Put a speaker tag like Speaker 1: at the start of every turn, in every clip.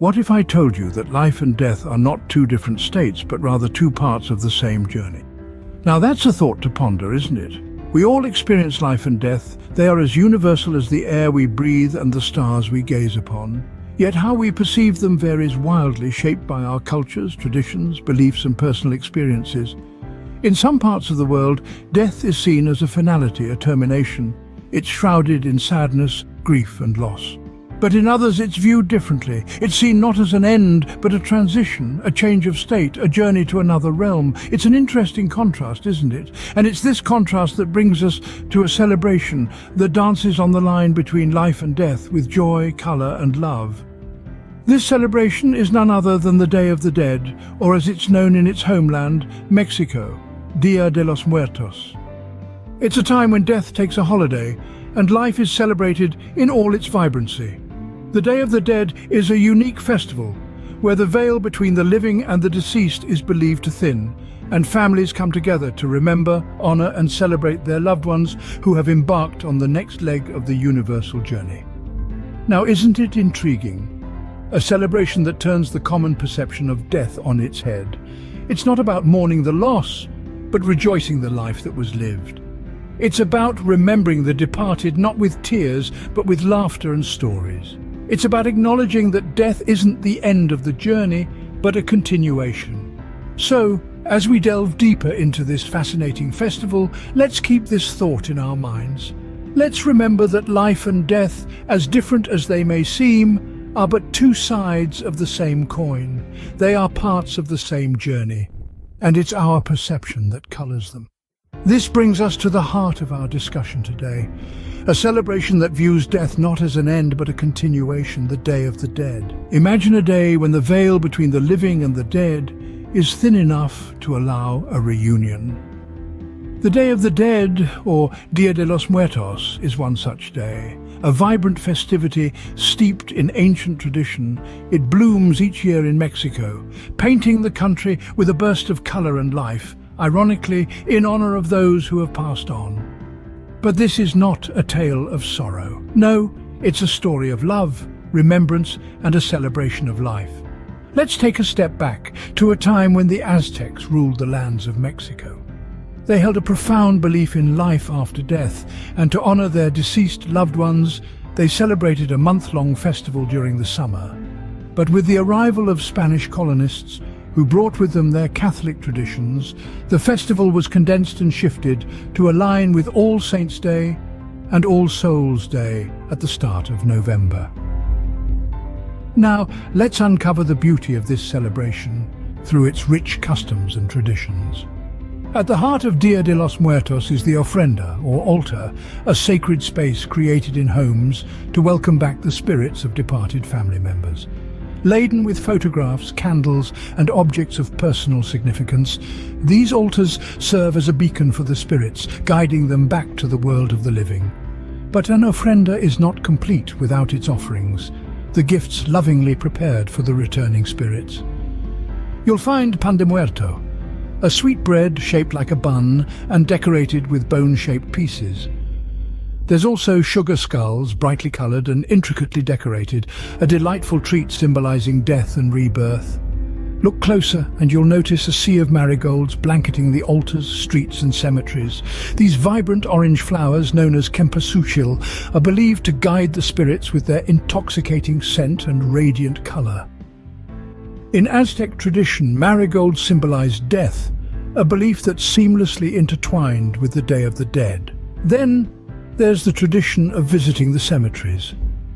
Speaker 1: What if I told you that life and death are not two different states, but rather two parts of the same journey? Now that's a thought to ponder, isn't it? We all experience life and death. They are as universal as the air we breathe and the stars we gaze upon. Yet how we perceive them varies wildly, shaped by our cultures, traditions, beliefs and personal experiences. In some parts of the world, death is seen as a finality, a termination. It's shrouded in sadness, grief and loss. But in others it's viewed differently. It's seen not as an end, but a transition, a change of state, a journey to another realm. It's an interesting contrast, isn't it? And it's this contrast that brings us to a celebration that dances on the line between life and death with joy, colour and love. This celebration is none other than the Day of the Dead, or as it's known in its homeland, Mexico, Dia de los Muertos. It's a time when death takes a holiday and life is celebrated in all its vibrancy. The Day of the Dead is a unique festival where the veil between the living and the deceased is believed to thin, and families come together to remember, honor and celebrate their loved ones who have embarked on the next leg of the universal journey. Now, isn't it intriguing? A celebration that turns the common perception of death on its head. It's not about mourning the loss, but rejoicing the life that was lived. It's about remembering the departed not with tears, but with laughter and stories. It's about acknowledging that death isn't the end of the journey, but a continuation. So, as we delve deeper into this fascinating festival, let's keep this thought in our minds. Let's remember that life and death, as different as they may seem, are but two sides of the same coin. They are parts of the same journey, and it's our perception that colors them. This brings us to the heart of our discussion today, a celebration that views death not as an end but a continuation, the Day of the Dead. Imagine a day when the veil between the living and the dead is thin enough to allow a reunion. The Day of the Dead, or Dia de los Muertos, is one such day. A vibrant festivity steeped in ancient tradition, it blooms each year in Mexico, painting the country with a burst of color and life, ironically in honor of those who have passed on. But this is not a tale of sorrow. No, it's a story of love, remembrance, and a celebration of life. Let's take a step back to a time when the Aztecs ruled the lands of Mexico. They held a profound belief in life after death, and to honor their deceased loved ones, they celebrated a month-long festival during the summer. But with the arrival of Spanish colonists, who brought with them their Catholic traditions, the festival was condensed and shifted to align with All Saints' Day and All Souls' Day at the start of November. Now, let's uncover the beauty of this celebration through its rich customs and traditions. At the heart of Dia de los Muertos is the ofrenda, or altar, a sacred space created in homes to welcome back the spirits of departed family members. Laden with photographs, candles, and objects of personal significance, these altars serve as a beacon for the spirits, guiding them back to the world of the living. But an ofrenda is not complete without its offerings, the gifts lovingly prepared for the returning spirits. You'll find pan de muerto, a sweet bread shaped like a bun and decorated with bone-shaped pieces. There's also sugar skulls, brightly coloured and intricately decorated, a delightful treat symbolising death and rebirth. Look closer and you'll notice a sea of marigolds blanketing the altars, streets and cemeteries. These vibrant orange flowers, known as cempasúchil, are believed to guide the spirits with their intoxicating scent and radiant colour. In Aztec tradition, marigolds symbolise death, a belief that's seamlessly intertwined with the Day of the Dead. Then, there's the tradition of visiting the cemeteries.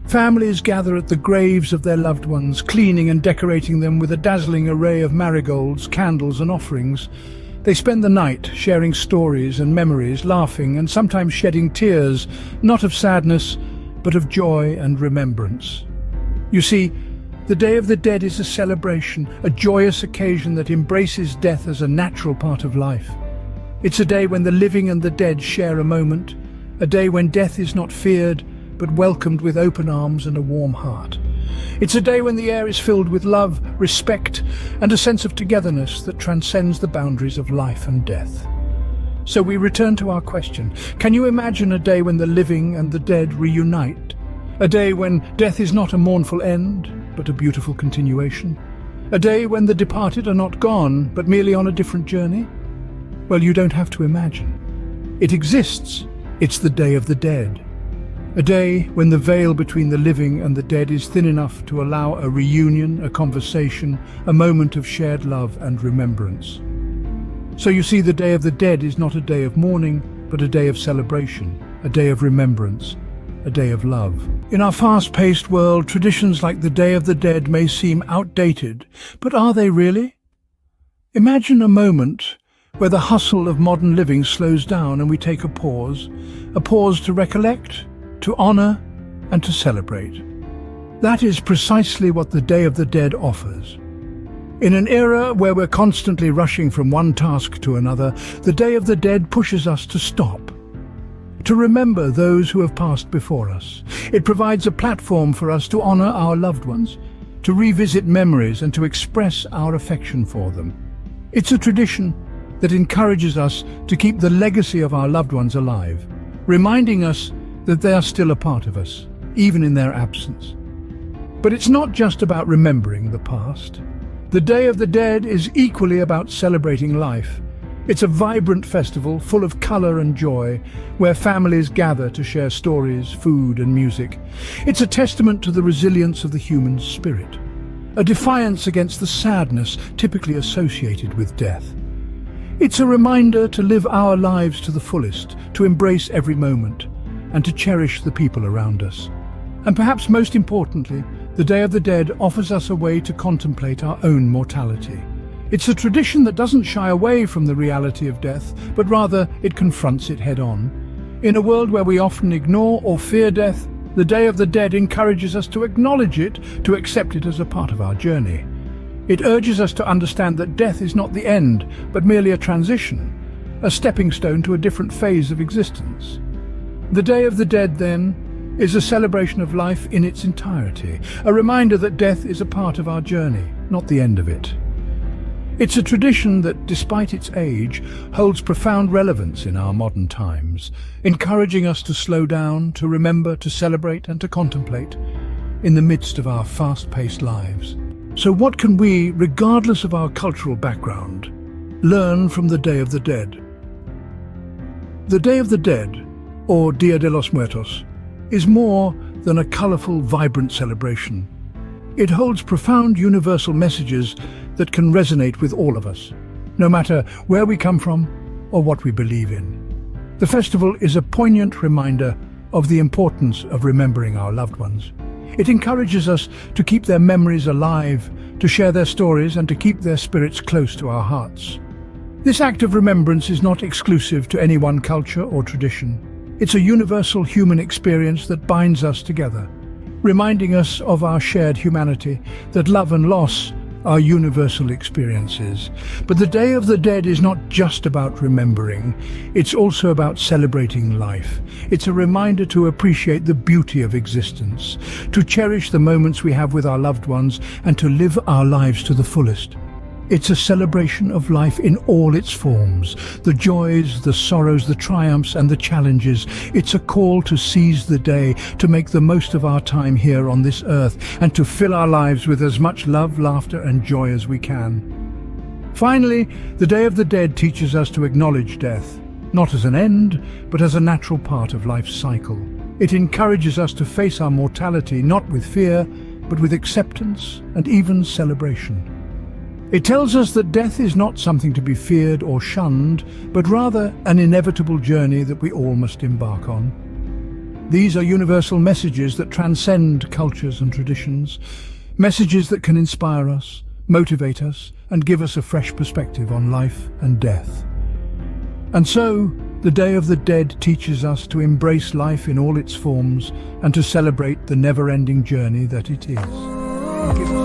Speaker 1: Families gather at the graves of their loved ones, cleaning and decorating them with a dazzling array of marigolds, candles and offerings. They spend the night sharing stories and memories, laughing and sometimes shedding tears, not of sadness, but of joy and remembrance. You see, the Day of the Dead is a celebration, a joyous occasion that embraces death as a natural part of life. It's a day when the living and the dead share a moment, a day when death is not feared, but welcomed with open arms and a warm heart. It's a day when the air is filled with love, respect, and a sense of togetherness that transcends the boundaries of life and death. So we return to our question. Can you imagine a day when the living and the dead reunite? A day when death is not a mournful end, but a beautiful continuation. A day when the departed are not gone, but merely on a different journey. Well, you don't have to imagine. It exists. It's the Day of the Dead. A day when the veil between the living and the dead is thin enough to allow a reunion, a conversation, a moment of shared love and remembrance. So you see, the Day of the Dead is not a day of mourning, but a day of celebration, a day of remembrance, a day of love. In our fast-paced world, traditions like the Day of the Dead may seem outdated, but are they really? Imagine a moment where the hustle of modern living slows down and we take a pause to recollect, to honor, and to celebrate. That is precisely what the Day of the Dead offers. In an era where we're constantly rushing from one task to another, the Day of the Dead pushes us to stop, to remember those who have passed before us. It provides a platform for us to honor our loved ones, to revisit memories and to express our affection for them. It's a tradition that encourages us to keep the legacy of our loved ones alive, reminding us that they are still a part of us, even in their absence. But it's not just about remembering the past. The Day of the Dead is equally about celebrating life. It's a vibrant festival full of color and joy, where families gather to share stories, food and music. It's a testament to the resilience of the human spirit, a defiance against the sadness typically associated with death. It's a reminder to live our lives to the fullest, to embrace every moment, and to cherish the people around us. And perhaps most importantly, the Day of the Dead offers us a way to contemplate our own mortality. It's a tradition that doesn't shy away from the reality of death, but rather it confronts it head-on. In a world where we often ignore or fear death, the Day of the Dead encourages us to acknowledge it, to accept it as a part of our journey. It urges us to understand that death is not the end, but merely a transition, a stepping stone to a different phase of existence. The Day of the Dead, then, is a celebration of life in its entirety, a reminder that death is a part of our journey, not the end of it. It's a tradition that, despite its age, holds profound relevance in our modern times, encouraging us to slow down, to remember, to celebrate and to contemplate in the midst of our fast-paced lives. So what can we, regardless of our cultural background, learn from the Day of the Dead? The Day of the Dead, or Dia de los Muertos, is more than a colorful, vibrant celebration. It holds profound universal messages that can resonate with all of us, no matter where we come from or what we believe in. The festival is a poignant reminder of the importance of remembering our loved ones. It encourages us to keep their memories alive, to share their stories and to keep their spirits close to our hearts. This act of remembrance is not exclusive to any one culture or tradition. It's a universal human experience that binds us together, reminding us of our shared humanity, that love and loss are universal experiences. But the Day of the Dead is not just about remembering, it's also about celebrating life. It's a reminder to appreciate the beauty of existence, to cherish the moments we have with our loved ones, and to live our lives to the fullest. It's a celebration of life in all its forms, the joys, the sorrows, the triumphs and the challenges. It's a call to seize the day, to make the most of our time here on this earth, and to fill our lives with as much love, laughter and joy as we can. Finally, the Day of the Dead teaches us to acknowledge death, not as an end, but as a natural part of life's cycle. It encourages us to face our mortality not with fear, but with acceptance and even celebration. It tells us that death is not something to be feared or shunned, but rather an inevitable journey that we all must embark on. These are universal messages that transcend cultures and traditions, messages that can inspire us, motivate us, and give us a fresh perspective on life and death. And so, the Day of the Dead teaches us to embrace life in all its forms and to celebrate the never-ending journey that it is.